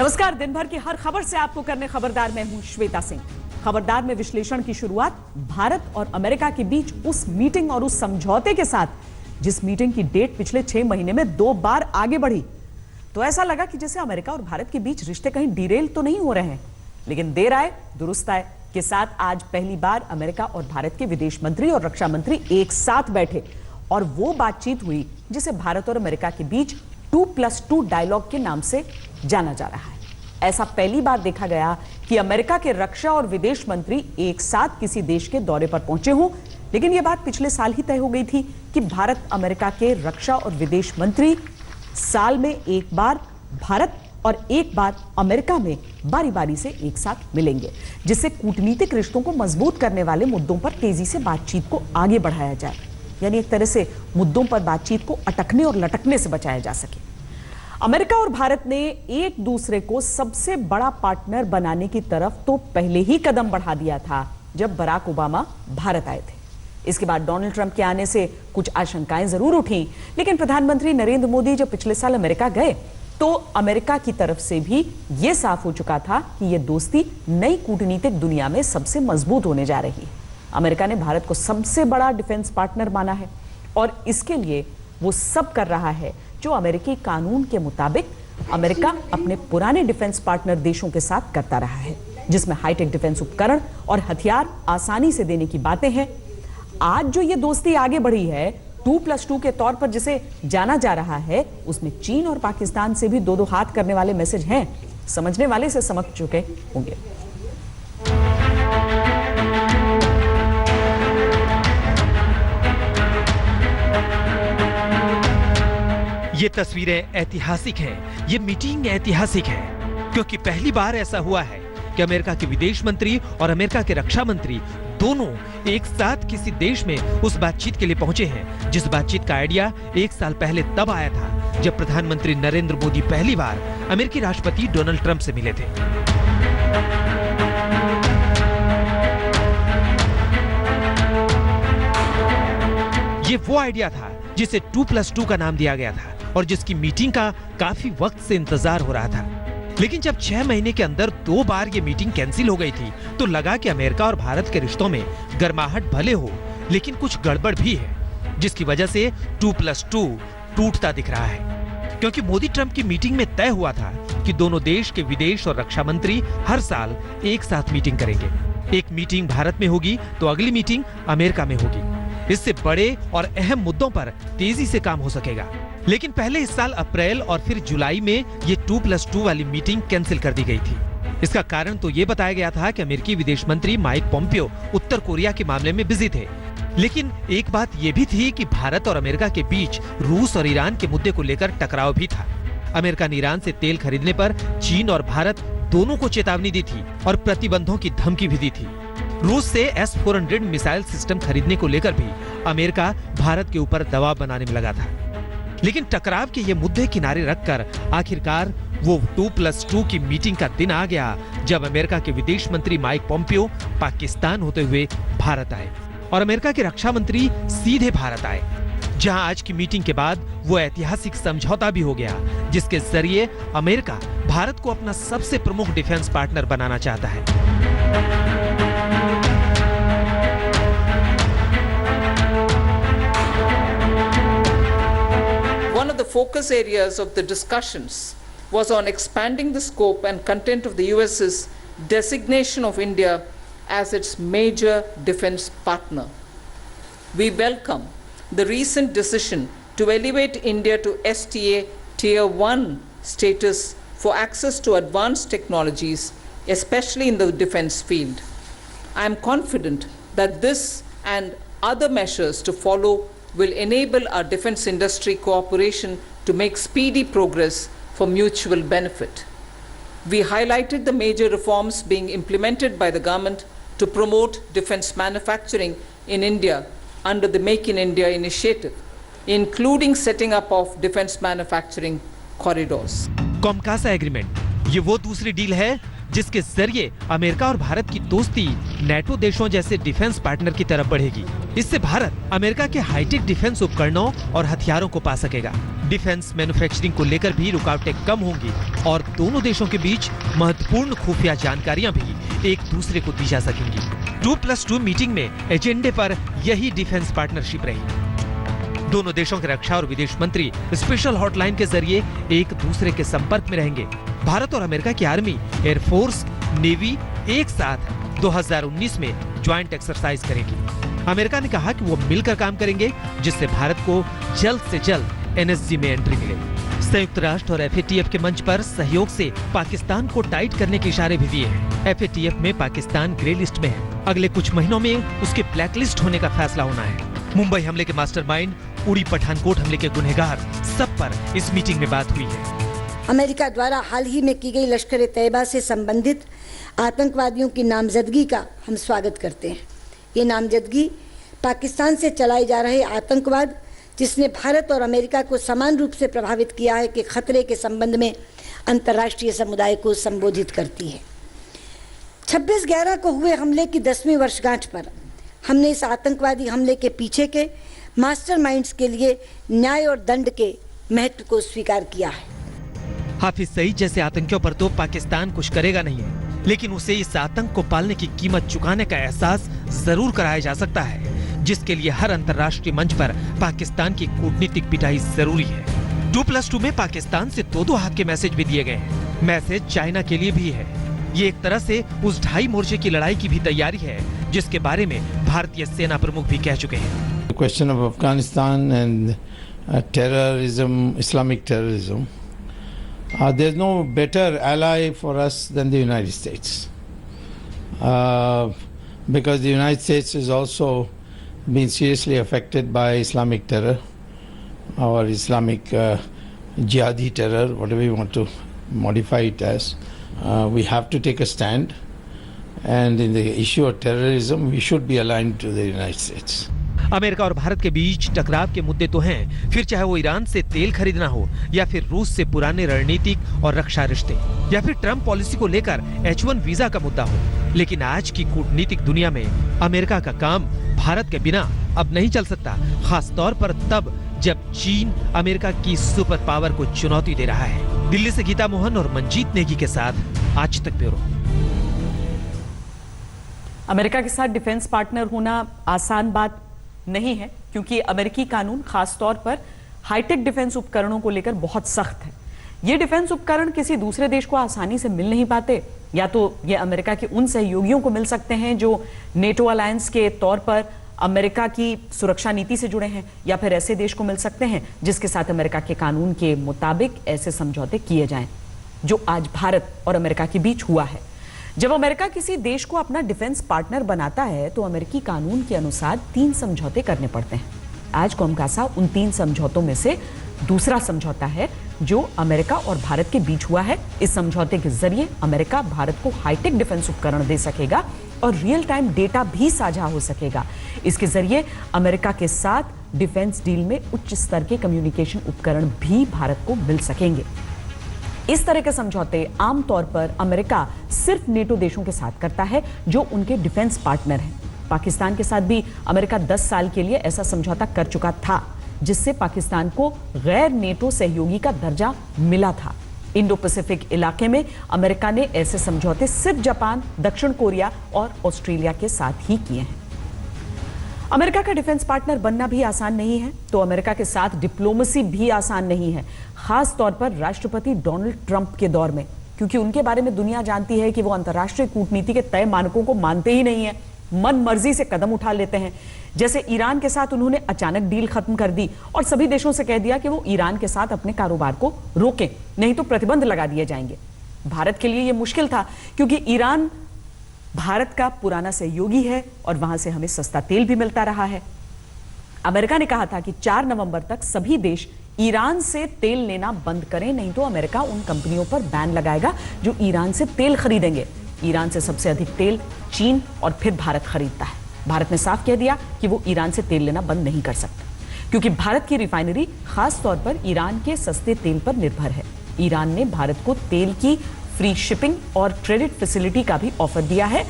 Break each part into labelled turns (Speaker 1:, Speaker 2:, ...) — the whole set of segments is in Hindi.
Speaker 1: नमस्कार। दिन भर की हर खबर से आपको करने खबरदार में हूं श्वेता सिंह। खबरदार में विश्लेषण की शुरुआत भारत और अमेरिका के बीच उस मीटिंग और उस समझौते के साथ, जिस मीटिंग की डेट पिछले 6 महीने में 2 बार आगे बढ़ी। तो ऐसा लगा कि जैसे अमेरिका और भारत के बीच रिश्ते कहीं डिरेल तो नहीं हो रहे हैं, लेकिन देर आए दुरुस्त आए के साथ आज पहली बार अमेरिका और भारत के विदेश मंत्री और रक्षा मंत्री एक साथ बैठे और वो बातचीत हुई जिसे भारत और अमेरिका के बीच 2+2 डायलॉग के नाम से जाना जा रहा है। ऐसा पहली बार देखा गया कि अमेरिका के रक्षा और विदेश मंत्री एक साथ किसी देश के दौरे पर पहुंचे हों, लेकिन यह बात पिछले साल ही तय हो गई थी कि भारत अमेरिका के रक्षा और विदेश मंत्री साल में एक बार भारत और एक बार अमेरिका में बारी बारी से एक साथ मिलेंगे, जिससे कूटनीतिक रिश्तों को मजबूत करने वाले मुद्दों पर तेजी से बातचीत को आगे बढ़ाया जाए, यानी एक तरह से मुद्दों पर बातचीत को अटकने और लटकने से बचाया जा सके। अमेरिका और भारत ने एक दूसरे को सबसे बड़ा पार्टनर बनाने की तरफ तो पहले ही कदम बढ़ा दिया था जब बराक ओबामा भारत आए थे। इसके बाद डोनाल्ड ट्रंप के आने से कुछ आशंकाएं जरूर उठी, लेकिन प्रधानमंत्री नरेंद्र मोदी जब पिछले साल अमेरिका गए तो अमेरिका की तरफ से भी यह साफ हो चुका था कि यह दोस्ती नई कूटनीतिक दुनिया में सबसे मजबूत होने जा रही है। अमेरिका ने भारत को सबसे बड़ा डिफेंस पार्टनर माना है और इसके लिए वो सब कर रहा है जो अमेरिकी कानून के मुताबिक अमेरिका अपने पुराने डिफेंस पार्टनर देशों के साथ करता रहा है, जिसमें हाईटेक डिफेंस उपकरण और हथियार आसानी से देने की बातें हैं। आज जो ये दोस्ती आगे बढ़ी है 2+2 के तौर पर जिसे जाना जा रहा है, उसमें चीन और पाकिस्तान से भी दो हाथ करने वाले मैसेज हैं। समझने वाले से समझ चुके होंगे।
Speaker 2: ये तस्वीरें ऐतिहासिक हैं, ये मीटिंग ऐतिहासिक है, क्योंकि पहली बार ऐसा हुआ है कि अमेरिका के विदेश मंत्री और अमेरिका के रक्षा मंत्री दोनों एक साथ किसी देश में उस बातचीत के लिए पहुंचे हैं, जिस बातचीत का आइडिया 1 साल पहले तब आया था जब प्रधानमंत्री नरेंद्र मोदी पहली बार अमेरिकी राष्ट्रपति डोनाल्ड ट्रंप से मिले थे। ये वो आइडिया था जिसे 2+2 का नाम दिया गया था और जिसकी मीटिंग का काफी वक्त से इंतजार हो रहा था। लेकिन जब 6 महीने के अंदर 2 बार ये मीटिंग कैंसिल हो गई थी तो लगा कि अमेरिका और भारत के रिश्तों में गर्माहट भले हो, लेकिन कुछ गड़बड़ भी है, जिसकी वजह से 2+2 टूटता दिख रहा है। क्योंकि मोदी ट्रंप की मीटिंग में तय हुआ था कि दोनों देश के विदेश और रक्षा मंत्री हर साल एक साथ मीटिंग करेंगे। एक मीटिंग भारत में होगी तो अगली मीटिंग अमेरिका में होगी। इससे बड़े और अहम मुद्दों पर तेजी से काम हो सकेगा। लेकिन पहले इस साल अप्रैल और फिर जुलाई में ये 2+2 वाली मीटिंग कैंसिल कर दी गई थी। इसका कारण तो ये बताया गया था कि अमेरिकी विदेश मंत्री माइक पोम्पियो उत्तर कोरिया के मामले में बिजी थे। लेकिन एक बात ये भी थी कि भारत और अमेरिका के बीच रूस और ईरान के मुद्दे को लेकर टकराव भी था। अमेरिका ने ईरान से तेल खरीदने पर चीन और भारत दोनों को चेतावनी दी थी और प्रतिबंधों की धमकी भी दी थी। रूस से S-400 मिसाइल सिस्टम खरीदने को लेकर भी अमेरिका भारत के ऊपर दबाव बनाने में लगा था। लेकिन टकराव के ये मुद्दे किनारे रखकर आखिरकार वो 2+2 की मीटिंग का दिन आ गया जब अमेरिका के विदेश मंत्री माइक पोम्पियो पाकिस्तान होते हुए भारत आए और अमेरिका के रक्षा मंत्री सीधे भारत आए, जहां आज की मीटिंग के बाद वो ऐतिहासिक समझौता भी हो गया जिसके जरिए अमेरिका भारत को अपना सबसे प्रमुख डिफेंस पार्टनर बनाना चाहता है।
Speaker 3: One of the focus areas of the discussions was on expanding the scope and content of the US's designation of India as its major defense partner. We welcome the recent decision to elevate India to STA Tier 1 status for access to advanced technologies, especially in the defense field. I am confident that this and other measures to follow will enable our defense industry cooperation to make speedy progress for mutual benefit. We highlighted the major reforms being implemented by the government to promote defense manufacturing in India under the Make in India initiative, including setting up of defense manufacturing corridors.
Speaker 2: COMCASA agreement ये वो दूसरी डील है जिसके जरिए अमेरिका और भारत की दोस्ती नेटो देशों जैसे डिफेंस पार्टनर की तरफ बढ़ेगी। इससे भारत अमेरिका के हाईटेक डिफेंस उपकरणों और हथियारों को पा सकेगा। डिफेंस मैन्युफैक्चरिंग को लेकर भी रुकावटें कम होंगी और दोनों देशों के बीच महत्वपूर्ण खुफिया जानकारियां भी एक दूसरे को दी जा सकेंगी। 2+2 मीटिंग में एजेंडे पर यही डिफेंस पार्टनरशिप रही। दोनों देशों के रक्षा और विदेश मंत्री स्पेशल हॉटलाइन के जरिए एक दूसरे के संपर्क में रहेंगे। भारत और अमेरिका की आर्मी, एयरफोर्स, नेवी एक साथ 2019 में ज्वाइंट एक्सरसाइज करेगी। अमेरिका ने कहा कि वो मिलकर काम करेंगे, जिससे भारत को जल्द से जल्द एनएसजी में एंट्री मिले। संयुक्त राष्ट्र और एफएटीएफ के मंच पर सहयोग से पाकिस्तान को टाइट करने के इशारे भी दिए हैं। एफएटीएफ में पाकिस्तान ग्रे लिस्ट में है। अगले कुछ महीनों में उसके ब्लैक लिस्ट होने का फैसला होना है। मुंबई हमले के मास्टरमाइंड, उड़ी पठानकोट हमले के गुनहगार, सब पर इस मीटिंग में बात हुई है।
Speaker 4: अमेरिका द्वारा हाल ही में की गई लश्कर तैयबा से संबंधित आतंकवादियों की नामजदगी का हम स्वागत करते हैं। ये नामजदगी पाकिस्तान से चलाए जा रहे आतंकवाद, जिसने भारत और अमेरिका को समान रूप से प्रभावित किया है, कि खतरे के संबंध में अंतर्राष्ट्रीय समुदाय को संबोधित करती है। 26/11 को हुए हमले की 10वीं वर्षगांठ पर हमने इस आतंकवादी हमले के पीछे के मास्टरमाइंड्स के लिए न्याय और दंड के महत्व को स्वीकार किया है।
Speaker 2: हाफिज सईद जैसे आतंकियों पर तो पाकिस्तान कुछ करेगा नहीं है, लेकिन उसे इस आतंक को पालने की कीमत चुकाने का एहसास जरूर कराया जा सकता है, जिसके लिए हर अंतर्राष्ट्रीय मंच पर पाकिस्तान की कूटनीतिक पिटाई जरूरी है। 2+2 में पाकिस्तान से दो हाथ के मैसेज भी दिए गए हैं। मैसेज चाइना के लिए भी है। ये एक तरह से उस 2.5 मोर्चे की लड़ाई की भी तैयारी है, जिसके बारे में भारतीय सेना प्रमुख भी कह चुके हैं।
Speaker 5: The question of Afghanistan and terrorism, Islamic terrorism, there's no better ally for us than the United States, because the United States has also been seriously affected by Islamic terror or Islamic jihadi terror, whatever you want to modify it as. We have to take a stand, and in the issue of terrorism, we should be aligned to the United States.
Speaker 2: America और भारत के बीच टकराव के मुद्दे तो हैं, फिर चाहे वो ईरान से तेल खरीदना हो, या फिर रूस से पुराने रणनीतिक और रक्षा रिश्ते, या फिर ट्रम्प पॉलिसी को लेकर H1 वीजा का मुद्दा हो। लेकिन आज की कूटनीतिक दुनिया में अमेरिका का काम भारत के बिना अब नहीं चल सकता, खास तौर पर तब जब चीन अमेरिका की सुपर पावर को चुनौती दे रहा है। दिल्ली से गीता मोहन और मंजीत नेगी के साथ आज तक ब्यूरो।
Speaker 1: अमेरिका के साथ डिफेंस पार्टनर होना आसान बात नहीं है, क्योंकि अमेरिकी कानून खास तौर पर हाईटेक डिफेंस उपकरणों को लेकर बहुत सख्त है। ये डिफेंस उपकरण किसी दूसरे देश को आसानी से मिल नहीं पाते, या तो ये अमेरिका के उन सहयोगियों को मिल सकते हैं जो नेटो अलायंस के तौर पर अमेरिका की सुरक्षा नीति से जुड़े हैं, या फिर ऐसे देश को मिल सकते हैं जिसके साथ अमेरिका के कानून के मुताबिक ऐसे समझौते किए जाएं, जो आज भारत और अमेरिका के बीच हुआ है। जब अमेरिका किसी देश को अपना डिफेंस पार्टनर बनाता है तो अमेरिकी कानून के अनुसार 3 समझौते करने पड़ते हैं। आज कोमकासा उन 3 समझौतों में से दूसरा समझौता है जो अमेरिका और भारत के बीच हुआ है। इस समझौते के जरिए अमेरिका भारत को हाईटेक डिफेंस उपकरण दे सकेगा और रियल टाइम डेटा भी साझा हो सकेगा। इसके जरिए अमेरिका के साथ डिफेंस डील में उच्च स्तर के कम्युनिकेशन उपकरण भी भारत को मिल सकेंगे। इस तरह के समझौते आमतौर पर अमेरिका सिर्फ नेटो देशों के साथ करता है जो उनके डिफेंस पार्टनर हैं। पाकिस्तान के साथ भी अमेरिका 10 साल के लिए ऐसा समझौता कर चुका था, जिससे पाकिस्तान को गैर नेटो सहयोगी का दर्जा मिला था। इंडो पैसिफिक इलाके में अमेरिका ने ऐसे समझौते सिर्फ जापान, दक्षिण कोरिया और ऑस्ट्रेलिया के साथ ही किए हैं। अमेरिका का डिफेंस पार्टनर बनना भी आसान नहीं है, तो अमेरिका के साथ डिप्लोमेसी भी आसान नहीं है, खास तौर पर राष्ट्रपति डोनाल्ड ट्रंप के दौर में, क्योंकि उनके बारे में दुनिया जानती है कि वो अंतर्राष्ट्रीय कूटनीति के तय मानकों को मानते ही नहीं है, मन मर्जी से कदम उठा लेते हैं। जैसे ईरान के साथ उन्होंने अचानक डील खत्म कर दी और सभी देशों से कह दिया कि वो ईरान के साथ अपने कारोबार को रोकें, नहीं तो प्रतिबंध लगा दिए जाएंगे। भारत के लिए यह मुश्किल था, क्योंकि ईरान भारत का पुराना सहयोगी है और वहां से हमें सस्ता तेल भी मिलता रहा है। अमेरिका ने कहा था कि 4 नवंबर तक सभी देश ईरान से तेल लेना बंद करें, नहीं तो अमेरिका उन कंपनियों पर बैन लगाएगा जो ईरान से तेल खरीदेंगे। ईरान से सबसे अधिक तेल चीन और फिर भारत खरीदता है। भारत ने साफ कह दिया कि वो ईरान से तेल लेना बंद नहीं कर सकता, क्योंकि भारत की रिफाइनरी खास तौर पर ईरान के सस्ते तेल पर निर्भर है। ईरान ने भारत को तेल की फ्री शिपिंग और क्रेडिट फैसिलिटी का भी ऑफर दिया है।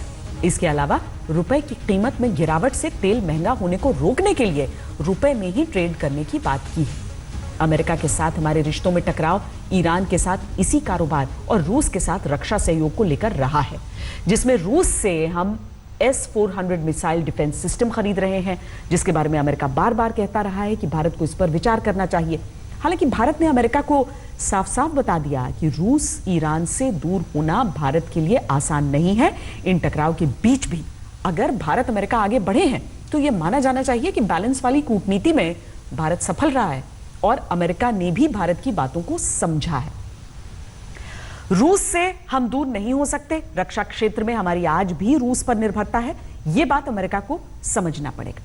Speaker 1: इसके अलावा रुपए की कीमत में गिरावट से तेल महंगा होने को रोकने के लिए रुपए में ही ट्रेड करने की बात की है। अमेरिका के साथ हमारे रिश्तों में टकराव ईरान के साथ इसी कारोबार और रूस के साथ रक्षा सहयोग को लेकर रहा है, जिसमें रूस से हम S-400 मिसाइल डिफेंस सिस्टम खरीद रहे हैं, जिसके बारे में अमेरिका बार बार कहता रहा है कि भारत को इस पर विचार करना चाहिए। हालांकि भारत ने अमेरिका को साफ साफ बता दिया कि रूस ईरान से दूर होना भारत के लिए आसान नहीं है। इन टकराव के बीच भी अगर भारत अमेरिका आगे बढ़े हैं तो यह माना जाना चाहिए कि बैलेंस वाली कूटनीति में भारत सफल रहा है और अमेरिका ने भी भारत की बातों को समझा है। रूस से हम दूर नहीं हो सकते। रक्षा क्षेत्र में हमारी आज भी रूस पर निर्भरता है। यह बात अमेरिका को समझना पड़ेगा।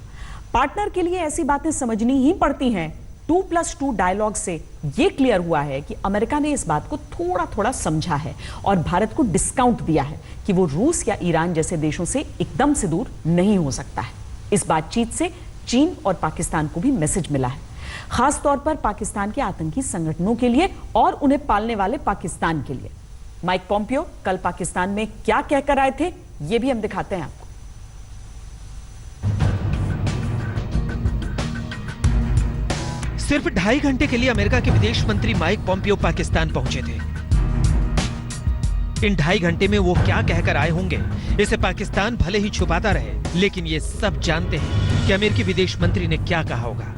Speaker 1: पार्टनर के लिए ऐसी बातें समझनी ही पड़ती हैं। 2+2 डायलॉग से यह क्लियर हुआ है कि अमेरिका ने इस बात को थोड़ा थोड़ा समझा है और भारत को डिस्काउंट दिया है कि वो रूस या ईरान जैसे देशों से एकदम से दूर नहीं हो सकता है। इस बातचीत से चीन और पाकिस्तान को भी मैसेज मिला है, खास तौर पर पाकिस्तान के आतंकी संगठनों के लिए और उन्हें पालने वाले पाकिस्तान के लिए। माइक पॉम्पियो कल पाकिस्तान में क्या कहकर आए थे, यह भी हम दिखाते हैं आपको।
Speaker 2: सिर्फ 2.5 घंटे के लिए अमेरिका के विदेश मंत्री माइक पॉम्पियो पाकिस्तान पहुंचे थे। इन 2.5 घंटे में वो क्या कहकर आए होंगे, इसे पाकिस्तान भले ही छुपाता रहे, लेकिन ये सब जानते हैं कि अमेरिकी विदेश मंत्री ने क्या कहा होगा।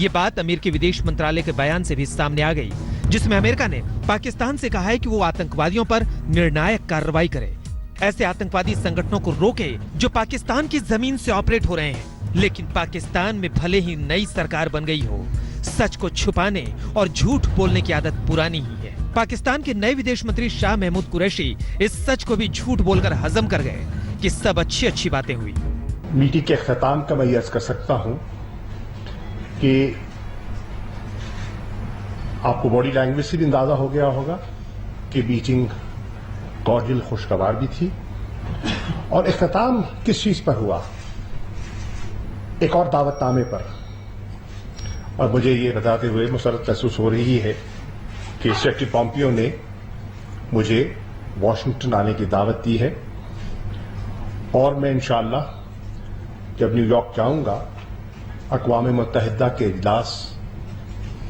Speaker 2: ये बात अमेरिकी विदेश मंत्रालय के बयान से भी सामने आ गई, जिसमें अमेरिका ने पाकिस्तान से कहा है कि वो आतंकवादियों पर निर्णायक कार्रवाई करे, ऐसे आतंकवादी संगठनों को रोके जो पाकिस्तान की जमीन से ऑपरेट हो रहे हैं। लेकिन पाकिस्तान में भले ही नई सरकार बन गई हो, सच को छुपाने और झूठ बोलने की आदत पुरानी ही है। पाकिस्तान के नए विदेश मंत्री शाह महमूद कुरैशी इस सच को भी झूठ बोलकर हजम कर गए कि सब अच्छी अच्छी बातें हुई।
Speaker 6: मीटिंग के खत्म का मैं अर्ज कर सकता हूं कि आपको बॉडी लैंग्वेज से भी अंदाजा हो गया होगा कि मीटिंग कॉर्डियल खुशगवार भी थी। और इख्तिताम किस चीज पर हुआ? एक और दावतनामे पर। और मुझे ये बताते हुए मुसरत महसूस हो रही है कि सेक्रेटरी पॉम्पियो ने मुझे वॉशिंगटन आने की दावत दी है और मैं इंशाअल्लाह जब न्यूयॉर्क जाऊंगा अक़वाम मुत्तहिदा के इजलास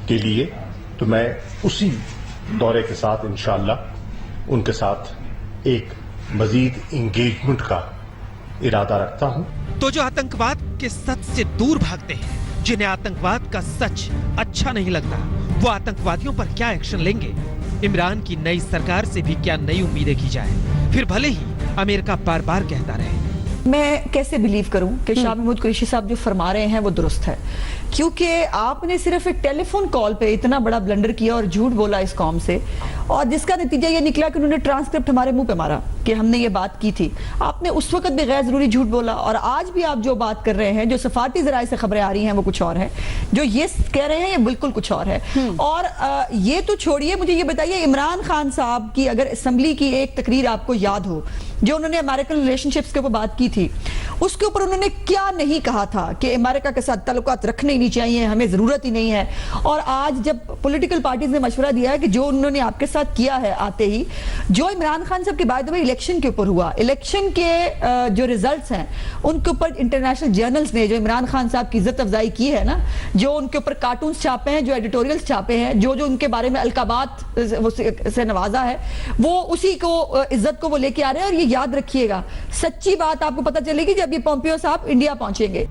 Speaker 6: के लिए, तो मैं उसी दौरे के साथ इंशाअल्लाह उनके साथ एक मजीद इंगेजमेंट का इरादा रखता हूं।
Speaker 2: तो जो आतंकवाद के सच से दूर भागते हैं, जिन्हें आतंकवाद का सच अच्छा नहीं लगता, वो आतंकवादियों पर क्या एक्शन लेंगे? इमरान की नई सरकार से भी क्या नई उम्मीदें की जाए? फिर भले ही अमेरिका बार बार कहता रहे।
Speaker 7: मैं कैसे बिलीव करूं कि शाह महमूद कुरैशी साहब जो फरमा रहे हैं वो दुरुस्त है, क्योंकि आपने सिर्फ एक टेलीफोन कॉल पे इतना बड़ा ब्लंडर किया और झूठ बोला इस कौम से, और जिसका नतीजा ये निकला कि उन्होंने ट्रांसक्रिप्ट हमारे मुंह पे मारा कि हमने ये बात की थी। आपने उस वक्त भी गैर जरूरी झूठ बोला और आज भी आप जो बात कर रहे हैं, जो सफारती जराए से खबरें आ रही हैं वो कुछ और है, जो ये कह रहे हैं ये बिल्कुल कुछ और है। और ये तो छोड़िए, मुझे ये बताइए इमरान खान साहब की अगर असेंबली की एक तकरीर आपको याद हो जो उन्होंने अमेरिकन रिलेशनशिप्स के ऊपर बात की थी, उसके ऊपर उन्होंने क्या नहीं कहा था कि अमेरिका के साथ ताल्लुकात रखने ही नहीं चाहिए, हमें जरूरत ही नहीं है। और आज जब पॉलिटिकल पार्टीज ने मशवरा दिया है कि जो उन्होंने आपके साथ किया है आते ही, जो इमरान खान साहब के बाद इलेक्शन के ऊपर हुआ, इलेक्शन के जो रिजल्ट्स हैं उनके ऊपर इंटरनेशनल जर्नल्स ने जो इमरान खान साहब की इज्जत अफजाई की है ना, जो उनके ऊपर कार्टून्स छापे हैं, जो एडिटोरियल्स छापे हैं, जो जो उनके बारे में अलकाबात से नवाजा है, वो उसी को इज्जत को वो लेके आ रहे हैं। और ये याद रखिएगा, सच्ची बात आपको पता चलेगी जब ये पॉम्पियो साहब इंडिया पहुंचेंगे।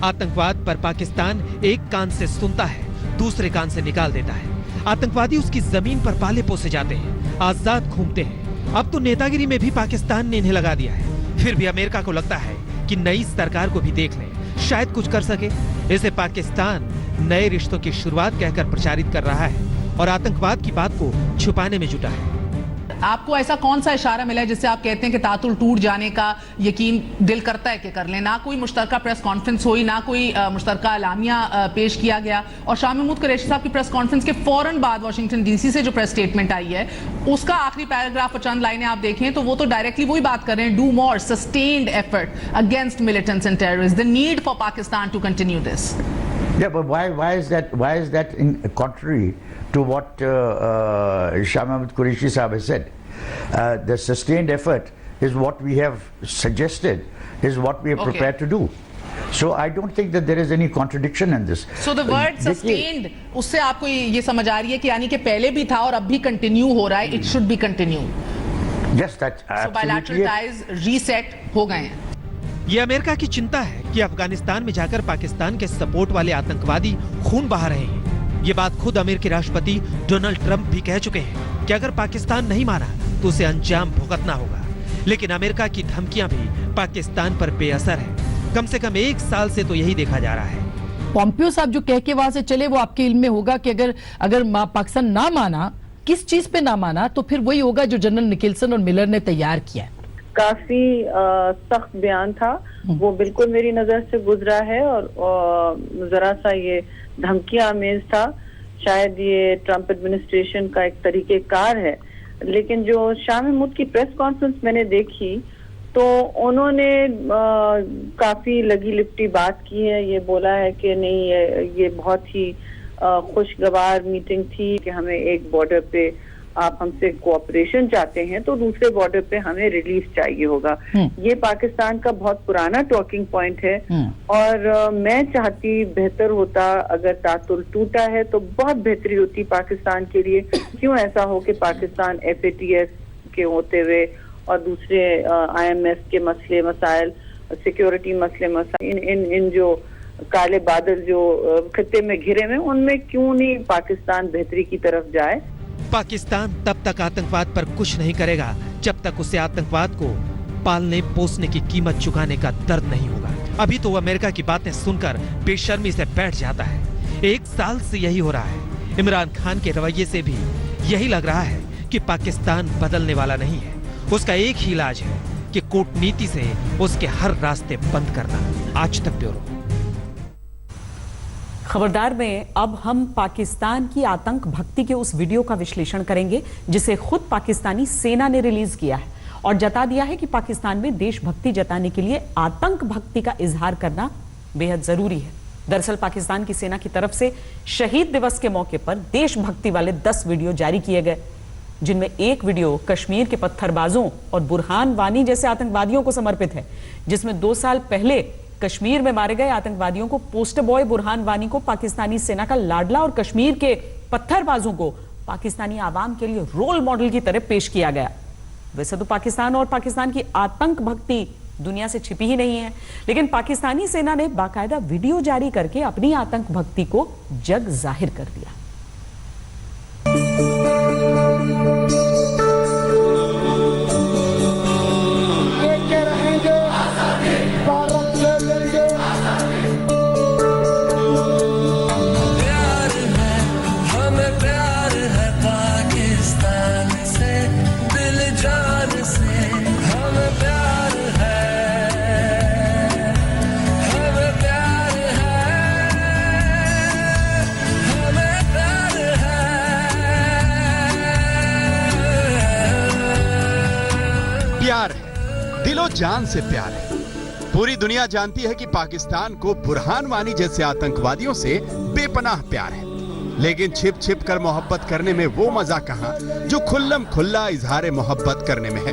Speaker 2: आतंकवाद पर पाकिस्तान एक कान से सुनता है, दूसरे कान से निकाल देता है। आतंकवादी उसकी जमीन पर पाले पोसे जाते हैं, आजाद घूमते हैं। अब तो नेतागिरी में भी पाकिस्तान ने इन्हें लगा दिया है। फिर भी अमेरिका को लगता है कि नई सरकार को भी देख लें, शायद कुछ कर सके। इसे पाकिस्तान नए रिश्तों की शुरुआत कहकर प्रचारित कर रहा है और आतंकवाद की बात को छुपाने में जुटा है।
Speaker 8: आपको ऐसा कौन सा इशारा मिला है जिससे आप कहते हैं कि तातुल टूट जाने का यकीन दिल करता है कि कर लें? ना कोई मुश्तरका प्रेस कॉन्फ्रेंस हुई, ना कोई मुश्तरका एलामिया पेश किया गया। और शाह महमूद कुरैशी साहब की प्रेस कॉन्फ्रेंस के फौरन बाद वाशिंगटन डीसी से जो प्रेस स्टेटमेंट आई है, उसका आखिरी पैराग्राफ और चंद लाइनें आप देखें तो वो तो डायरेक्टली वही बात कर रहे हैं, do more sustained effort against militants and terrorist, the need for Pakistan to continue this.
Speaker 9: Yeah, but why is that in contrary to what Shah Mahmud Qureshi Sahab has said? the sustained effort is what we have suggested, is what we are
Speaker 8: Okay.
Speaker 9: prepared to do. So I don't think that there is any contradiction in this.
Speaker 8: So the word
Speaker 9: देखिए,
Speaker 8: सस्टेन्ड, उससे आपको ये समझ आ रही है कि यानी कि पहले भी था और अब भी कंटिन्यू हो रहा है, it should be continue.
Speaker 9: yes, that's
Speaker 8: so bilateral
Speaker 9: absolutely.
Speaker 8: Ties reset हो गए हैं।
Speaker 2: ये अमेरिका की चिंता है कि अफगानिस्तान में जाकर पाकिस्तान के सपोर्ट वाले आतंकवादी खून बहा रहे हैं। ये बात खुद अमेरिकी राष्ट्रपति डोनाल्ड ट्रंप भी कह चुके हैं कि अगर पाकिस्तान नहीं माना तो उसे अंजाम भुगतना होगा। लेकिन अमेरिका की धमकियां भी पाकिस्तान पर बेअसर है। कम से कम 1 साल से तो यही देखा जा रहा है।
Speaker 10: पॉम्पियो साहब जो कह के वहां से चले, वो आपके इल्म में होगा कि अगर पाकिस्तान ना माना, किस चीज पे ना माना, तो फिर वही होगा जो जनरल निकलसन और मिलर ने तैयार किया है।
Speaker 11: काफी सख्त बयान था, वो बिल्कुल मेरी नजर से गुजरा है और जरा सा ये धमकियां आमेज था। शायद ये ट्रंप एडमिनिस्ट्रेशन का एक तरीकेकार है। लेकिन जो शाह महमूद की प्रेस कॉन्फ्रेंस मैंने देखी तो उन्होंने काफी लगी लिपटी बात की है। ये बोला है कि नहीं, ये बहुत ही खुशगवार मीटिंग थी कि हमें एक बॉर्डर पे आप हमसे कोऑपरेशन चाहते हैं तो दूसरे बॉर्डर पे हमें रिलीफ चाहिए होगा। ये पाकिस्तान का बहुत पुराना टॉकिंग पॉइंट है और मैं चाहती बेहतर होता, अगर तातुल टूटा है तो बहुत बेहतरी होती पाकिस्तान के लिए। क्यों ऐसा हो कि पाकिस्तान FATF के होते हुए और दूसरे IMF के मसले मसाइल, सिक्योरिटी मसले मसाइल, इन जो काले बादल जो खत्ते में घिरे हुए, उनमें क्यों नहीं पाकिस्तान बेहतरी की तरफ जाए।
Speaker 2: पाकिस्तान तब तक आतंकवाद पर कुछ नहीं करेगा जब तक उसे आतंकवाद को पालने पोसने की कीमत चुकाने का दर्द नहीं होगा। अभी तो वो अमेरिका की बातें सुनकर बेशर्मी से बैठ जाता है। 1 साल से यही हो रहा है। इमरान खान के रवैये से भी यही लग रहा है कि पाकिस्तान बदलने वाला नहीं है। उसका एक ही इलाज है कि कूटनीति से उसके हर रास्ते बंद करना। आज तक ब्यूरो।
Speaker 1: खबरदार में अब हम पाकिस्तान की आतंक भक्ति के उस वीडियो का विश्लेषण करेंगे जिसे खुद पाकिस्तानी सेना ने रिलीज किया है और जता दिया है कि पाकिस्तान में देशभक्ति जताने के लिए आतंक भक्ति का इजहार करना बेहद जरूरी है। दरअसल पाकिस्तान की सेना की तरफ से शहीद दिवस के मौके पर देशभक्ति वाले 10 वीडियो जारी किए गए, जिनमें एक वीडियो कश्मीर के पत्थरबाजों और बुरहान वानी जैसे आतंकवादियों को समर्पित है, जिसमें 2 साल पहले कश्मीर में मारे गए आतंकवादियों को पोस्टर बॉय बुरहान वानी को पाकिस्तानी सेना का लाडला और कश्मीर के पत्थरबाजों को पाकिस्तानी आवाम के लिए रोल मॉडल की तरह पेश किया गया। वैसे तो पाकिस्तान और पाकिस्तान की आतंक भक्ति दुनिया से छिपी ही नहीं है, लेकिन पाकिस्तानी सेना ने बाकायदा वीडियो जारी करके अपनी आतंक भक्ति को जग जाहिर कर दिया।
Speaker 12: प्यार है, दिलो जान से प्यार है। पूरी दुनिया जानती है कि पाकिस्तान को बुरहान वानी जैसे आतंकवादियों से बेपनाह प्यार है, लेकिन छिप छिप कर मोहब्बत करने में वो मजा कहां जो खुल्लम खुल्ला इजहार मोहब्बत करने में है।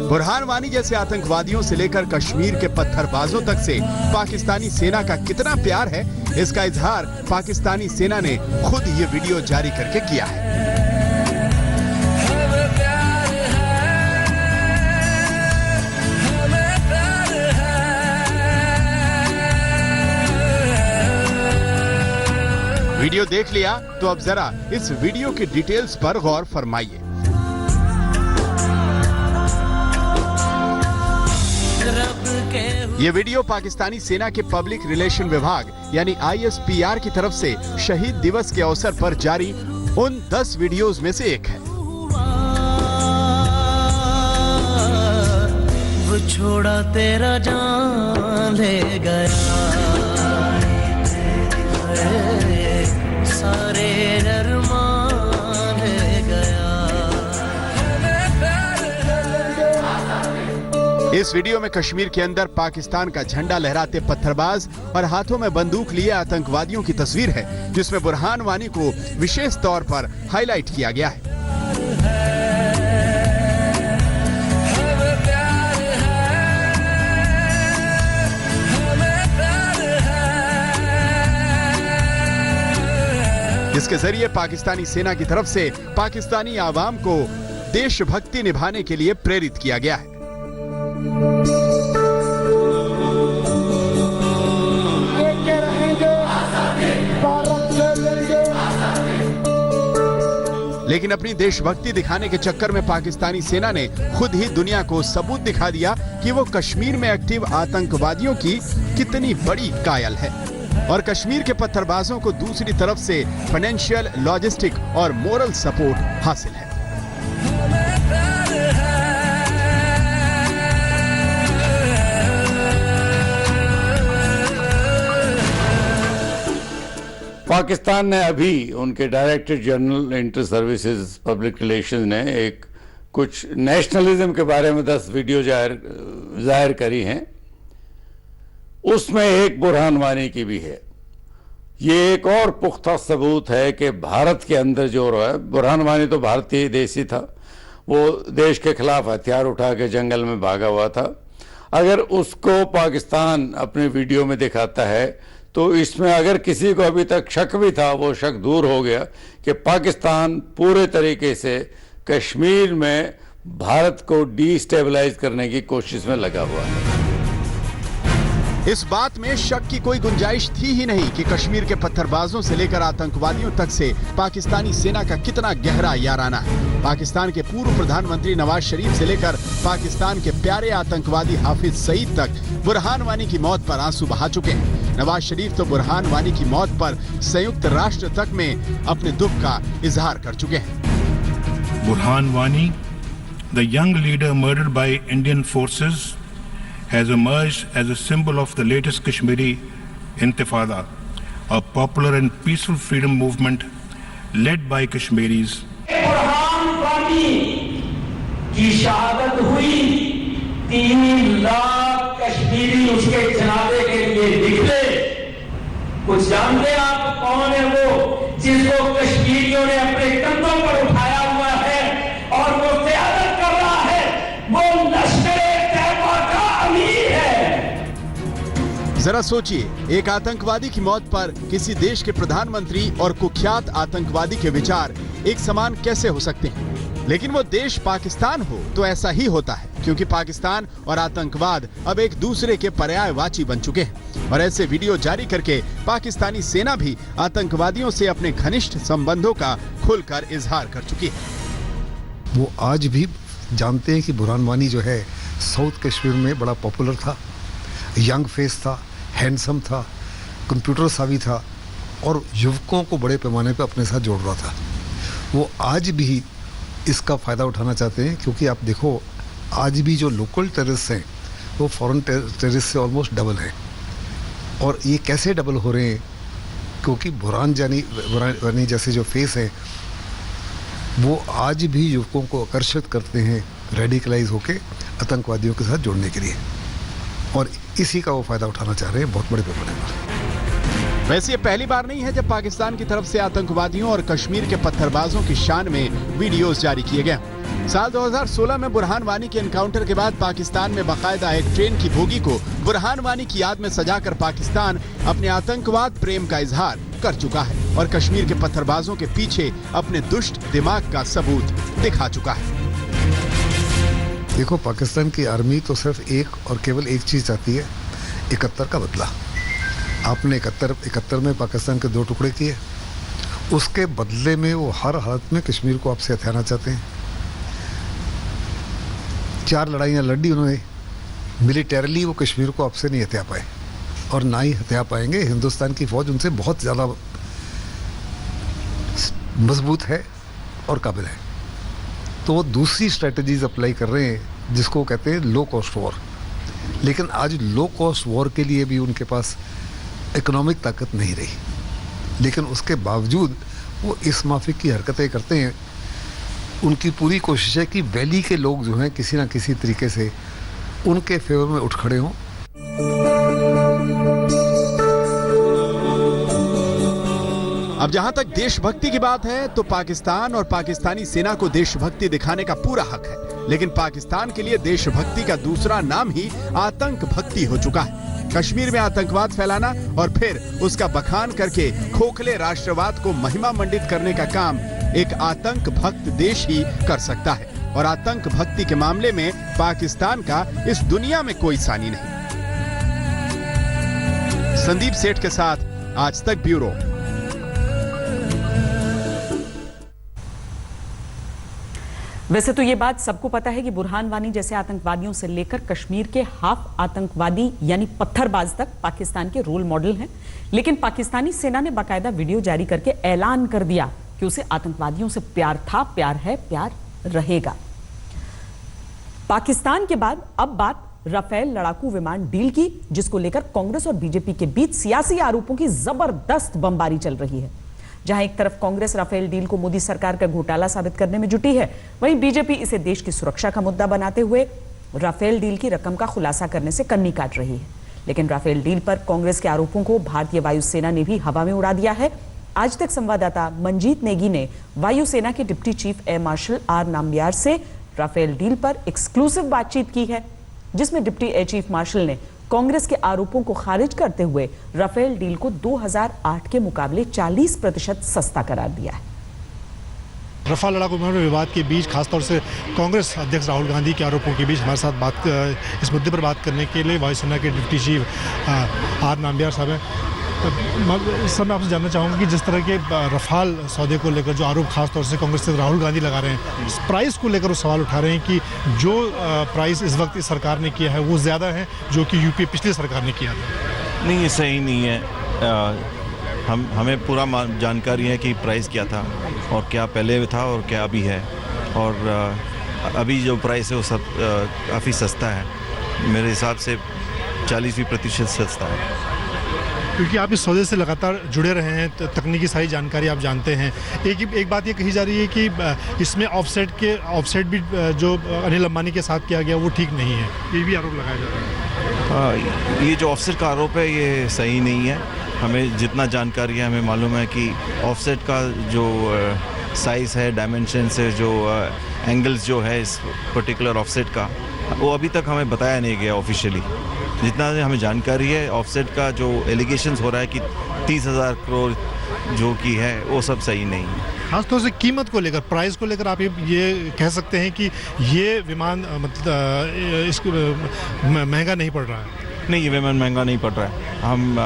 Speaker 12: बुरहान वानी जैसे आतंकवादियों से लेकर कश्मीर के पत्थरबाजों तक से पाकिस्तानी सेना का कितना प्यार है, इसका इजहार पाकिस्तानी सेना ने खुद ये वीडियो जारी करके किया है। वीडियो देख लिया तो अब जरा इस वीडियो की डिटेल्स पर गौर फरमाइए। ये वीडियो पाकिस्तानी सेना के पब्लिक रिलेशन विभाग यानी ISPR की तरफ से शहीद दिवस के अवसर पर जारी उन 10 वीडियोस में से एक है।
Speaker 13: वो छोड़ा तेरा जान ले गया, सारे अरमान ले गया।
Speaker 12: इस वीडियो में कश्मीर के अंदर पाकिस्तान का झंडा लहराते पत्थरबाज और हाथों में बंदूक लिए आतंकवादियों की तस्वीर है, जिसमें बुरहान वानी को विशेष तौर पर हाईलाइट किया गया है। जिसके जरिए पाकिस्तानी सेना की तरफ से पाकिस्तानी आवाम को देशभक्ति निभाने के लिए प्रेरित किया गया है। लेकिन अपनी देशभक्ति दिखाने के चक्कर में पाकिस्तानी सेना ने खुद ही दुनिया को सबूत दिखा दिया कि वो कश्मीर में एक्टिव आतंकवादियों की कितनी बड़ी कायल है और कश्मीर के पत्थरबाजों को दूसरी तरफ से फाइनेंशियल, लॉजिस्टिक और मोरल सपोर्ट हासिल है।
Speaker 14: पाकिस्तान ने अभी उनके director general inter services public relations ने एक कुछ नेशनलिज्म के बारे में 10 वीडियो जाहिर करी हैं। उसमें एक बुरहान वानी की भी है। ये एक और पुख्ता सबूत है कि भारत के अंदर जो रहा है, बुरहान वानी तो भारतीय देशी था, वो देश के खिलाफ हथियार उठा के जंगल में भागा हुआ था। अगर उसको पाकिस्तान अपने वीडियो में दिखाता है तो इसमें अगर किसी को अभी तक शक भी था, वो शक दूर हो गया कि पाकिस्तान पूरे तरीके से कश्मीर में भारत को डिस्टेबलाइज करने की कोशिश में लगा हुआ है।
Speaker 12: इस बात में शक की कोई गुंजाइश थी ही नहीं कि कश्मीर के पत्थरबाजों से लेकर आतंकवादियों तक से पाकिस्तानी सेना का कितना गहरा याराना है। पाकिस्तान के पूर्व प्रधानमंत्री नवाज शरीफ से लेकर पाकिस्तान के प्यारे आतंकवादी हाफिज सईद तक बुरहान वानी की मौत पर आंसू बहा चुके हैं। नवाज शरीफ तो बुरहान वानी की मौत पर संयुक्त राष्ट्र तक में अपने दुख का इजहार कर चुके हैं।
Speaker 15: Burhan Wani, the young leader murdered by Indian forces, has emerged as a symbol of the latest Kashmiri Intifada, a popular and peaceful freedom movement led by Kashmiris.
Speaker 16: Burhan Wani की शहादत हुई, 3 लाख कश्मीरी उसके जनाजे के लिए निकले। कुछ जानते हैं आप कौन है वो जिसको कश्मीरियों ने अपने कंधों पर उठाया हुआ है और वो क़यादत कर रहा है? वो लश्कर
Speaker 12: जरा सोचिए, एक आतंकवादी की मौत पर किसी देश के प्रधानमंत्री और कुख्यात आतंकवादी के विचार एक समान कैसे हो सकते हैं? लेकिन वो देश पाकिस्तान हो तो ऐसा ही होता है, क्योंकि पाकिस्तान और आतंकवाद अब एक दूसरे के पर्यायवाची बन चुके हैं और ऐसे वीडियो जारी करके पाकिस्तानी सेना भी आतंकवादियों से अपने घनिष्ठ संबंधों का खुलकर इजहार कर चुकी है।
Speaker 17: वो आज भी जानते हैं कि बुरहान वानी जो है साउथ कश्मीर में बड़ा पॉपुलर था, यंग फेस था, हैंडसम था, कंप्यूटर सावी था और युवकों को बड़े पैमाने पर अपने साथ जोड़ रहा था। वो आज भी इसका फ़ायदा उठाना चाहते हैं, क्योंकि आप देखो आज भी जो लोकल टेररिस्ट हैं वो फॉरेन टेररिस्ट से ऑलमोस्ट डबल हैं। और ये कैसे डबल हो रहे हैं? क्योंकि बुरहान वानी जैसे जो फेस हैं वो आज भी युवकों को आकर्षित करते हैं रेडिकलाइज होकर आतंकवादियों के साथ जोड़ने के लिए, और इसी का वो फायदा उठाना चाह रहे हैं बहुत बड़े पैमाने पर।
Speaker 12: वैसे ये पहली बार नहीं है जब पाकिस्तान की तरफ से आतंकवादियों और कश्मीर के पत्थरबाजों की शान में वीडियोस जारी किए गए। साल 2016 में बुरहान वानी के एनकाउंटर के बाद पाकिस्तान में बाकायदा एक ट्रेन की बोगी को बुरहान वानी की याद में सजाकर पाकिस्तान अपने आतंकवाद प्रेम का इजहार कर चुका है और कश्मीर के पत्थरबाजों के पीछे अपने दुष्ट दिमाग का सबूत दिखा चुका है।
Speaker 17: देखो, पाकिस्तान की आर्मी तो सिर्फ एक और केवल एक चीज़ चाहती है, 71 का बदला। आपने 71 में पाकिस्तान के 2 टुकड़े किए, उसके बदले में वो हर हालत में कश्मीर को आपसे हथियाना चाहते हैं। 4 लड़ाइयाँ लड़ी उन्होंने, मिलिटरली वो कश्मीर को आपसे नहीं हथिया पाए और ना ही हथिया पाएंगे। हिंदुस्तान की फ़ौज उनसे बहुत ज़्यादा मजबूत है और काबिल है, तो वो दूसरी स्ट्रेटजीज अप्लाई कर रहे हैं जिसको कहते हैं लो कॉस्ट वॉर। लेकिन आज लो कॉस्ट वॉर के लिए भी उनके पास इकोनॉमिक ताकत नहीं रही, लेकिन उसके बावजूद वो इस माफिक की हरकतें करते हैं। उनकी पूरी कोशिश है कि वैली के लोग जो हैं किसी ना किसी तरीके से उनके फेवर में उठ खड़े हों।
Speaker 12: अब जहां तक देशभक्ति की बात है तो पाकिस्तान और पाकिस्तानी सेना को देशभक्ति दिखाने का पूरा हक है, लेकिन पाकिस्तान के लिए देशभक्ति का दूसरा नाम ही आतंक भक्ति हो चुका है। कश्मीर में आतंकवाद फैलाना और फिर उसका बखान करके खोखले राष्ट्रवाद को महिमा मंडित करने का काम एक आतंक भक्त देश ही कर सकता है। और आतंक भक्ति के मामले में पाकिस्तान का इस दुनिया में कोई सानी नहीं। संदीप सेठ के साथ आज तक ब्यूरो।
Speaker 1: वैसे तो ये बात सबको पता है कि बुरहान वानी जैसे आतंकवादियों से लेकर कश्मीर के हाफ आतंकवादी यानी पत्थरबाज तक पाकिस्तान के रोल मॉडल हैं, लेकिन पाकिस्तानी सेना ने बाकायदा वीडियो जारी करके ऐलान कर दिया कि उसे आतंकवादियों से प्यार था, प्यार है, प्यार रहेगा। पाकिस्तान के बाद अब बात राफेल लड़ाकू विमान डील की, जिसको लेकर कांग्रेस और बीजेपी के बीच सियासी आरोपों की जबरदस्त बमबारी चल रही है। जहां एक तरफ कांग्रेस राफेल डील को मोदी सरकार का घोटाला साबित करने में जुटी है, वहीं बीजेपी इसे देश की सुरक्षा का मुद्दा बनाते हुए राफेल डील की रकम का खुलासा करने से कन्नी काट रही है। लेकिन राफेल डील पर कांग्रेस के आरोपों को भारतीय वायुसेना ने भी हवा में उड़ा दिया है। आज तक संवाददाता मंजीत नेगी ने वायुसेना के deputy chief air marshal R Nambiar से राफेल डील पर एक्सक्लूसिव बातचीत की है, जिसमें डिप्टी एयर चीफ मार्शल ने कांग्रेस के आरोपों को खारिज करते हुए राफेल डील को 2008 के मुकाबले 40% सस्ता करार दिया है।
Speaker 18: राफेल लड़ाकू विमान विवाद के बीच खासतौर से कांग्रेस अध्यक्ष राहुल गांधी के आरोपों के बीच हमारे साथ इस मुद्दे पर बात करने के लिए वायुसेना के डिप्टी चीफ आर नाम्बियार साहब हैं। सर, मैं आपसे जानना चाहूँगा कि जिस तरह के राफेल सौदे को लेकर जो आरोप खासतौर से कांग्रेस से राहुल गांधी लगा रहे हैं, इस प्राइस को लेकर वो सवाल उठा रहे हैं कि जो प्राइस इस वक्त इस सरकार ने किया है वो ज़्यादा है जो कि यूपीए पिछली सरकार ने किया था।
Speaker 19: नहीं, ये सही नहीं है। हमें पूरा जानकारी है कि प्राइस क्या था और क्या पहले था और क्या अभी है, और अभी जो प्राइस है वो सब काफ़ी सस्ता है। मेरे हिसाब से 40% सस्ता है।
Speaker 18: क्योंकि आप इस सौदे से लगातार जुड़े रहे हैं, तकनीकी सारी जानकारी आप जानते हैं। एक बात ये कही जा रही है कि इसमें ऑफसेट भी जो अनिल अंबानी के साथ किया गया वो ठीक नहीं है, ये भी आरोप लगाया जा रहा है।
Speaker 19: ये जो ऑफसेट का आरोप है ये सही नहीं है। हमें जितना जानकारी है, हमें मालूम है कि ऑफसेट का जो साइज़ है, डायमेंशंस है, जो एंगल्स जो है इस पर्टिकुलर ऑफसेट का, वो अभी तक हमें बताया नहीं गया ऑफिशियली। जितना हमें जानकारी है, ऑफसेट का जो एलिगेशंस हो रहा है कि 30,000 करोड़ जो कि है वो सब सही नहीं है।
Speaker 18: खासतौर से कीमत को लेकर, प्राइस को लेकर आप ये कह सकते हैं कि ये विमान मतलब इसको महंगा नहीं पड़ रहा है।
Speaker 19: नहीं, ये विमान महंगा नहीं पड़ रहा है। हम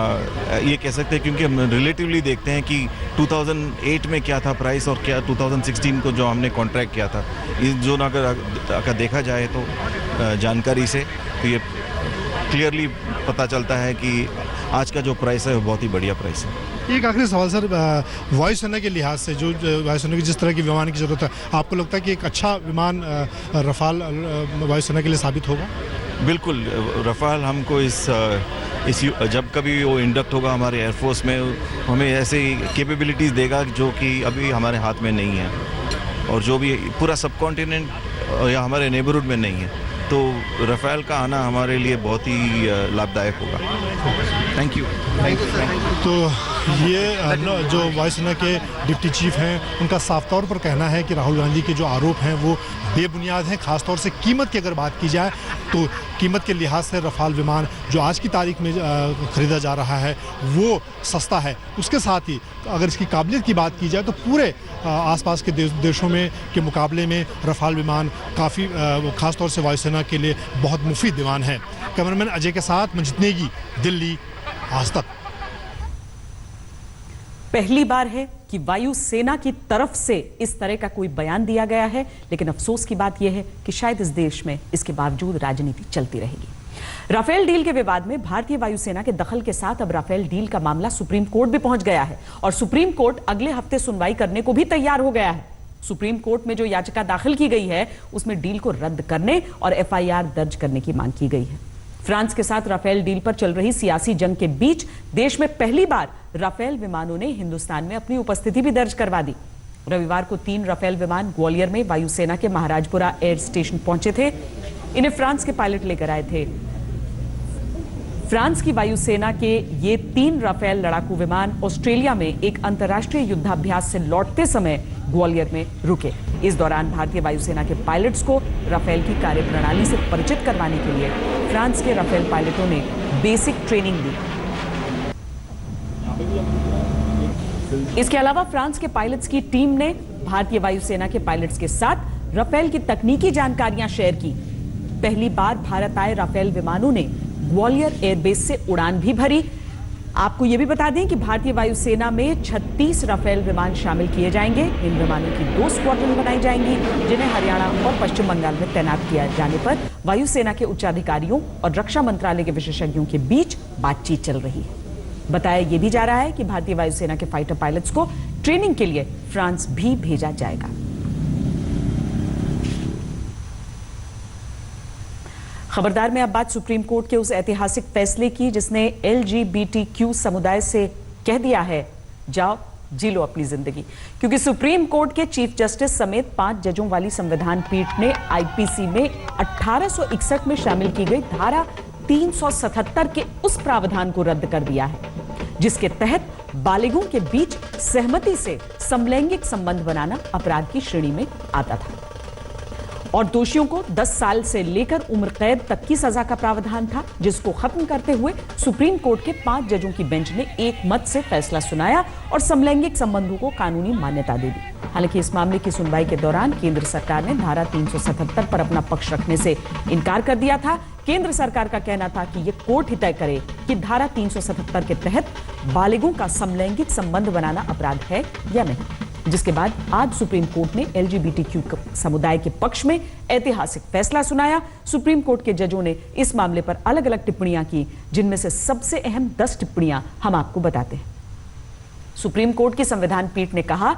Speaker 19: ये कह सकते हैं क्योंकि हम रिलेटिवली देखते हैं कि 2008 में क्या था प्राइस और क्या 2016 को जो हमने कॉन्ट्रैक्ट किया था, इस जो अगर देखा जाए तो जानकारी से तो ये क्लियरली पता चलता है कि आज का जो प्राइस है वो बहुत ही बढ़िया प्राइस है।
Speaker 18: एक आखिरी सवाल सर, वायुसेना के लिहाज से जो वायुसेना की जिस तरह की विमान की ज़रूरत है, आपको लगता है कि एक अच्छा विमान राफेल वायुसेना के लिए साबित होगा?
Speaker 19: बिल्कुल, राफेल हमको इस जब कभी वो इंडक्ट होगा हमारे एयरफोर्स में, हमें ऐसे कैपेबिलिटीज़ देगा जो कि अभी हमारे हाथ में नहीं है, और जो भी पूरा सब कॉन्टिनेंट या हमारे नेबरहुड में नहीं है। तो राफेल का आना हमारे लिए बहुत ही लाभदायक होगा। Thank you.
Speaker 18: तो ये जो वायुसेना के डिप्टी चीफ हैं, उनका साफ तौर पर कहना है कि राहुल गांधी के जो आरोप हैं वो बेबुनियाद हैं। खासतौर से कीमत की अगर बात की जाए तो कीमत के लिहाज से राफेल विमान जो आज की तारीख में ख़रीदा जा रहा है वो सस्ता है। उसके साथ ही अगर इसकी काबिलियत की बात की जाए तो पूरे आसपास के देशों में के मुकाबले में राफेल विमान काफ़ी खासतौर से वायुसेना के लिए बहुत मुफीद विमान है। कैमरामैन अजय के साथ मंजीत नेगी, दिल्ली, आज तक।
Speaker 1: पहली बार है कि वायुसेना की तरफ से इस तरह का कोई बयान दिया गया है, लेकिन अफसोस की बात यह है कि शायद इस देश में इसके बावजूद राजनीति चलती रहेगी। राफेल डील के विवाद में भारतीय वायुसेना के दखल के साथ अब राफेल डील का मामला सुप्रीम कोर्ट भी पहुंच गया है, और सुप्रीम कोर्ट अगले हफ्ते सुनवाई करने को भी तैयार हो गया है। सुप्रीम कोर्ट में जो याचिका दाखिल की गई है उसमें डील को रद्द करने और एफआईआर दर्ज करने की मांग की गई है। फ्रांस के साथ राफेल डील पर चल रही सियासी जंग के बीच देश में पहली बार राफेल विमानों ने हिंदुस्तान में अपनी उपस्थिति भी दर्ज करवा दी। रविवार को 3 राफेल विमान ग्वालियर में वायुसेना के महाराजपुरा एयर स्टेशन पहुंचे थे। इन्हें फ्रांस के पायलट लेकर आए थे। फ्रांस की वायुसेना के ये 3 राफेल लड़ाकू विमान ऑस्ट्रेलिया में एक अंतर्राष्ट्रीय युद्धाभ्यास से लौटते समय ग्वालियर में रुके। इस दौरान भारतीय वायुसेना के पायलट्स को राफेल की कार्यप्रणाली से परिचित करवाने के लिए फ्रांस के राफेल पायलटों ने बेसिक ट्रेनिंग दी। इसके अलावा फ्रांस के पायलट्स की टीम ने भारतीय वायुसेना के पायलट्स के साथ राफेल की तकनीकी जानकारियां शेयर की। पहली बार भारत आए राफेल विमानों ने ग्वालियर एयरबेस से उड़ान भी भरी। आपको यह भी बता दें कि भारतीय वायुसेना में 36 राफेल विमान शामिल किए जाएंगे। इन विमानों की 2 स्क्वाड्रन बनाई जाएंगी, जिन्हें हरियाणा और पश्चिम बंगाल में तैनात किया जाने पर वायुसेना के उच्चाधिकारियों और रक्षा मंत्रालय के विशेषज्ञों के बीच बातचीत चल रही है। बताया यह भी जा रहा है कि भारतीय वायुसेना के फाइटर पायलट्स को ट्रेनिंग के लिए फ्रांस भी भेजा जाएगा। खबरदार में अब बात सुप्रीम कोर्ट के उस ऐतिहासिक फैसले की जिसने LGBTQ समुदाय से कह दिया है, जाओ जी लो अपनी जिंदगी। क्योंकि सुप्रीम कोर्ट के चीफ जस्टिस समेत 5 जजों वाली संविधान पीठ ने IPC में 1861 में शामिल की गई धारा 377 के उस प्रावधान को रद्द कर दिया है जिसके तहत बालिगों के बीच सहमति से समलैंगिक संबंध बनाना अपराध की श्रेणी में आता था और दोषियों को 10 साल से लेकर उम्र कैद तक की सजा का प्रावधान था, जिसको खत्म करते हुए सुप्रीम कोर्ट के 5 जजों की बेंच ने एक मत से फैसला सुनाया और समलैंगिक संबंधों को कानूनी मान्यता दे दी। हालांकि इस मामले की सुनवाई के दौरान केंद्र सरकार ने धारा 377 पर अपना पक्ष रखने से इनकार कर दिया था। केंद्र सरकार का कहना था कि यह कोर्ट ही तय करे कि धारा 377 के तहत बालिगों का समलैंगिक संबंध बनाना अपराध है या नहीं, जिसके बाद आज सुप्रीम कोर्ट ने LGBTQ समुदाय के पक्ष में ऐतिहासिक फैसला सुनाया। सुप्रीम कोर्ट के जजों ने इस मामले पर अलग अलग टिप्पणियां की, जिनमें से सबसे अहम 10 टिप्पणियां हम आपको बताते हैं। सुप्रीम कोर्ट की संविधान पीठ ने कहा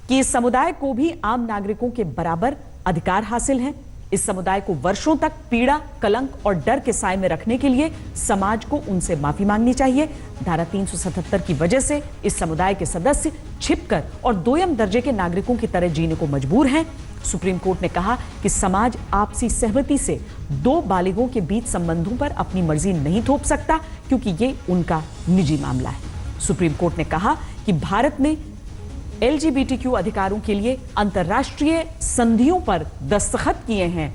Speaker 1: कि इस समुदाय को भी आम नागरिकों के बराबर अधिकार हासिल हैं। इस समुदाय को वर्षों तक पीड़ा, कलंक और डर के साए में रखने के लिए समाज को उनसे माफी मांगनी चाहिए। धारा 377 की वजह से इस समुदाय के सदस्य छिपकर और दोयम दर्जे के नागरिकों की तरह जीने को मजबूर हैं। सुप्रीम कोर्ट ने कहा कि समाज आपसी सहमति से 2 बालिगों के बीच संबंधों पर अपनी मर्जी नहीं थोप सकता, क्योंकि ये उनका निजी मामला है। सुप्रीम कोर्ट ने कहा कि भारत ने LGBTQ अधिकारों के लिए अंतर्राष्ट्रीय संधियों पर दस्तखत किए हैं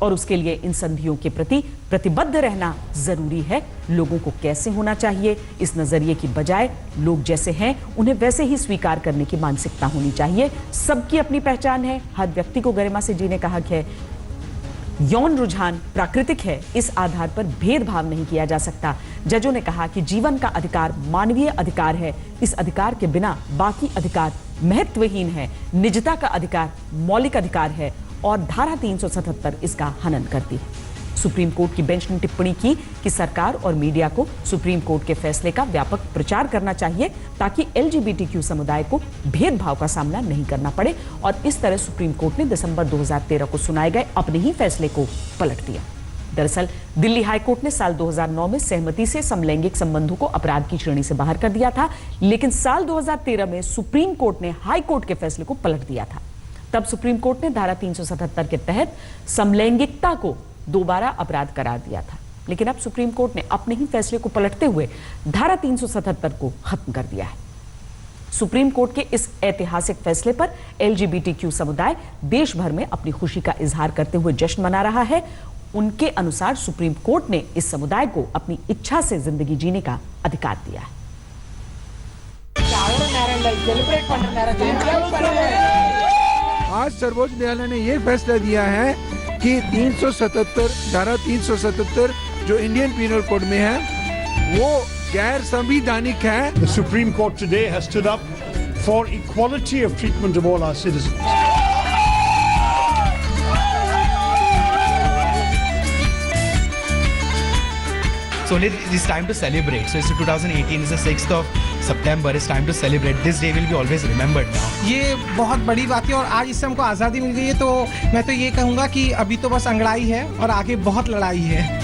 Speaker 1: और उसके लिए इन संधियों के प्रति प्रतिबद्ध रहना जरूरी है। लोगों को कैसे होना चाहिए, इस नजरिए की बजाय लोग जैसे हैं उन्हें वैसे ही स्वीकार करने की मानसिकता होनी चाहिए। सबकी अपनी पहचान है, हर व्यक्ति को गरिमा से जीने का हक है। यौन रुझान प्राकृतिक है, इस आधार पर भेदभाव नहीं किया जा सकता। जजों ने कहा कि जीवन का अधिकार मानवीय अधिकार है, इस अधिकार के बिना बाकी अधिकार महत्वहीन है। निजता का अधिकार मौलिक अधिकार है और धारा 377 इसका हनन करती है। सुप्रीम कोर्ट की बेंच ने टिप्पणी की कि सरकार और मीडिया को सुप्रीम कोर्ट के फैसले का व्यापक प्रचार करना चाहिए ताकि LGBTQ समुदाय को भेदभाव का सामना नहीं करना पड़े, और इस तरह सुप्रीम कोर्ट ने दिसंबर 2013 को सुनाए गए अपने ही फैसले को पलट दिया। दरअसल दिल्ली हाईकोर्ट ने साल 2009 में सहमति से समलैंगिक संबंधों को अपराध की श्रेणी से बाहर कर दिया था, लेकिन साल 2013 में सुप्रीम कोर्ट ने हाईकोर्ट के फैसले को पलट दिया था। तब सुप्रीम कोर्ट ने धारा 377 के तहत समलैंगिकता को दोबारा अपराध करार दिया था, लेकिन अब सुप्रीम कोर्ट ने अपने ही फैसले को पलटते हुए धारा 377 को खत्म कर दिया है। सुप्रीम कोर्ट के इस ऐतिहासिक फैसले पर LGBTQ समुदाय देश भर में अपनी खुशी का इजहार करते हुए जश्न मना रहा है। उनके अनुसार सुप्रीम कोर्ट ने इस समुदाय को अपनी इच्छा से जिंदगी जीने का अधिकार दिया है।
Speaker 20: आज सर्वोच्च न्यायालय ने यह फैसला दिया है कि 377 धारा 377 जो इंडियन पीनल कोड में है वो गैर संवैधानिक है।
Speaker 21: The Supreme Court today has stood up for equality of treatment of all our citizens.
Speaker 22: So it's time to celebrate. So it's 2018, it's the 6th of September. It's time to celebrate. This day will be always remembered now.
Speaker 23: ये बहुत बड़ी बात है और आज इससे हमको आज़ादी मिल गई है, तो मैं तो ये कहूँगा कि अभी तो बस अंगड़ाई है और आगे बहुत लड़ाई है।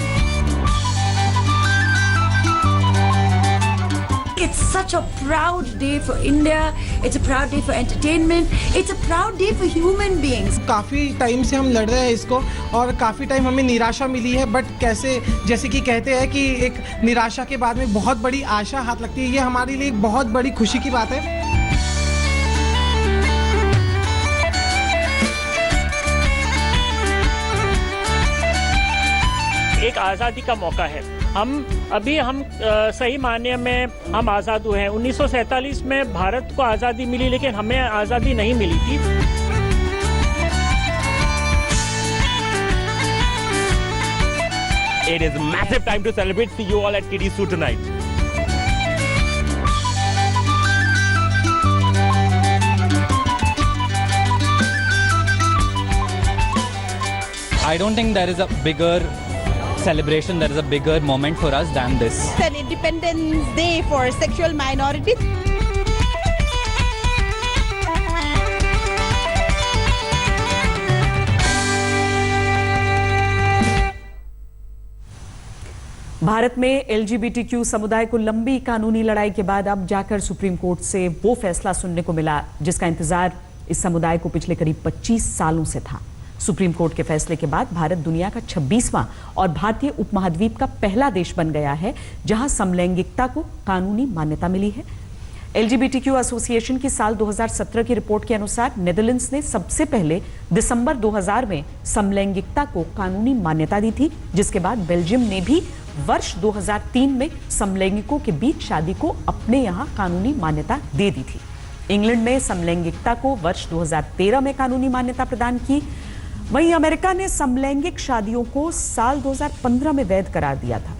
Speaker 24: It's such a proud day for India. It's a proud day for entertainment. It's a proud day for human beings.
Speaker 23: काफ़ी टाइम से हम लड़ रहे हैं इसको और काफ़ी टाइम हमें निराशा मिली है, बट कैसे जैसे कि कहते हैं कि एक निराशा के बाद में बहुत बड़ी आशा हाथ लगती है। ये हमारे लिए एक बहुत बड़ी खुशी की बात है।
Speaker 3: एक आज़ादी का मौका है। हम सही मायने में हम आज़ाद हुए हैं। 1947 में भारत को आज़ादी मिली, लेकिन हमें आज़ादी नहीं मिली थी।
Speaker 4: It is a massive time to celebrate. See you all at Kiddie Zoo tonight.
Speaker 5: I don't think there is a bigger celebration, there is a bigger moment for us than this.
Speaker 6: It's an Independence Day for sexual minorities.
Speaker 1: Bharat में LGBTQ समुदाय को लंबी कानूनी लड़ाई के बाद अब जाकर सुप्रीम कोर्ट से वो फैसला सुनने को मिला जिसका इंतजार इस समुदाय को पिछले करीब 25 सालों से था। सुप्रीम कोर्ट के फैसले के बाद भारत दुनिया का 26वां और भारतीय उपमहाद्वीप का पहला देश बन गया है जहां समलैंगिकता को कानूनी मान्यता मिली है। LGBTQ एसोसिएशन की साल 2017 की रिपोर्ट के अनुसार नेदरलैंड्स ने सबसे पहले दिसंबर 2000 में समलैंगिकता को कानूनी मान्यता दी थी, जिसके बाद बेल्जियम ने भी वर्ष 2003 में समलैंगिकों के बीच शादी को अपने यहां कानूनी मान्यता दे दी थी। इंग्लैंड में समलैंगिकता को वर्ष 2013 में कानूनी मान्यता प्रदान की। वहीं अमेरिका ने समलैंगिक शादियों को साल 2015 में वैध करार दिया था।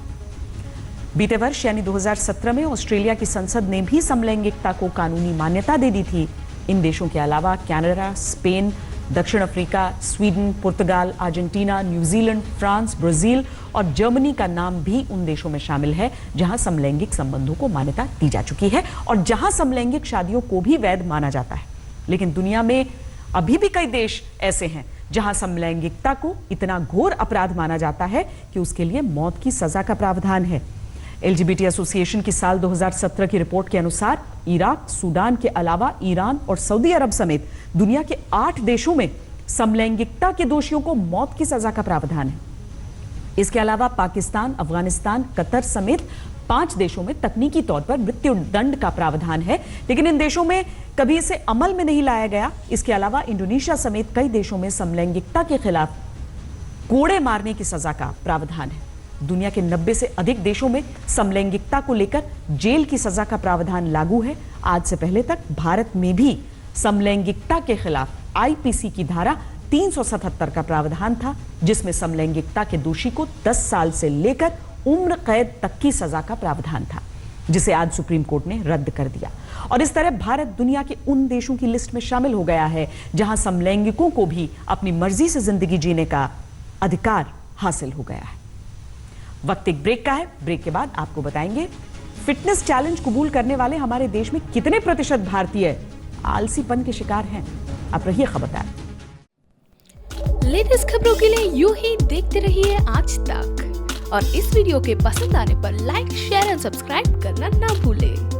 Speaker 1: बीते वर्ष यानी 2017 में ऑस्ट्रेलिया की संसद ने भी समलैंगिकता को कानूनी मान्यता दे दी थी। इन देशों के अलावा कनाडा, स्पेन, दक्षिण अफ्रीका, स्वीडन, पुर्तगाल, अर्जेंटीना, न्यूजीलैंड, फ्रांस, ब्राजील और जर्मनी का नाम भी उन देशों में शामिल है जहां समलैंगिक संबंधों को मान्यता दी जा चुकी है और जहां समलैंगिक शादियों को भी वैध माना जाता है। लेकिन दुनिया में अभी भी कई देश ऐसे हैं जहां समलैंगिकता को इतना घोर अपराध माना जाता है कि उसके लिए मौत की सजा का प्रावधान है। LGBT एसोसिएशन की साल 2017 की रिपोर्ट के अनुसार इराक, सूडान के अलावा ईरान और सऊदी अरब समेत दुनिया के 8 देशों में समलैंगिकता के दोषियों को मौत की सजा का प्रावधान है। इसके अलावा पाकिस्तान, अफगानिस्तान, कतर समेत 5 देशों में तकनीकी तौर पर मृत्यु दंड का प्रावधान है, लेकिन इन देशों में कभी इसे अमल में नहीं लाया गया। इसके अलावा इंडोनेशिया समेत कई देशों में समलैंगिकता के खिलाफ कोड़े मारने की सजा का प्रावधान है। दुनिया के 90 से अधिक देशों में समलैंगिकता को लेकर जेल की सजा का प्रावधान लागू है। आज से पहले तक भारत में भी समलैंगिकता के खिलाफ IPC की धारा 377 का प्रावधान था, जिसमें समलैंगिकता के दोषी को 10 साल से लेकर उम्र कैद तक की सजा का प्रावधान था, जिसे आज सुप्रीम कोर्ट ने रद्द कर दिया। और इस तरह भारत दुनिया के उन देशों की लिस्ट में शामिल हो गया है जहां समलैंगिकों को भी अपनी मर्जी से जिंदगी जीने का अधिकार हासिल हो गया है। वक्त एक ब्रेक का है। ब्रेक के बाद आपको बताएंगे फिटनेस चैलेंज कबूल करने वाले हमारे देश में कितने प्रतिशत भारतीय आलसीपन के शिकार हैं। आप रहिए खबरदार।
Speaker 25: लेटेस्ट खबरों के लिए यूं ही देखते रहिए आज तक और इस वीडियो के पसंद आने पर लाइक, शेयर एंड सब्सक्राइब करना ना भूलें।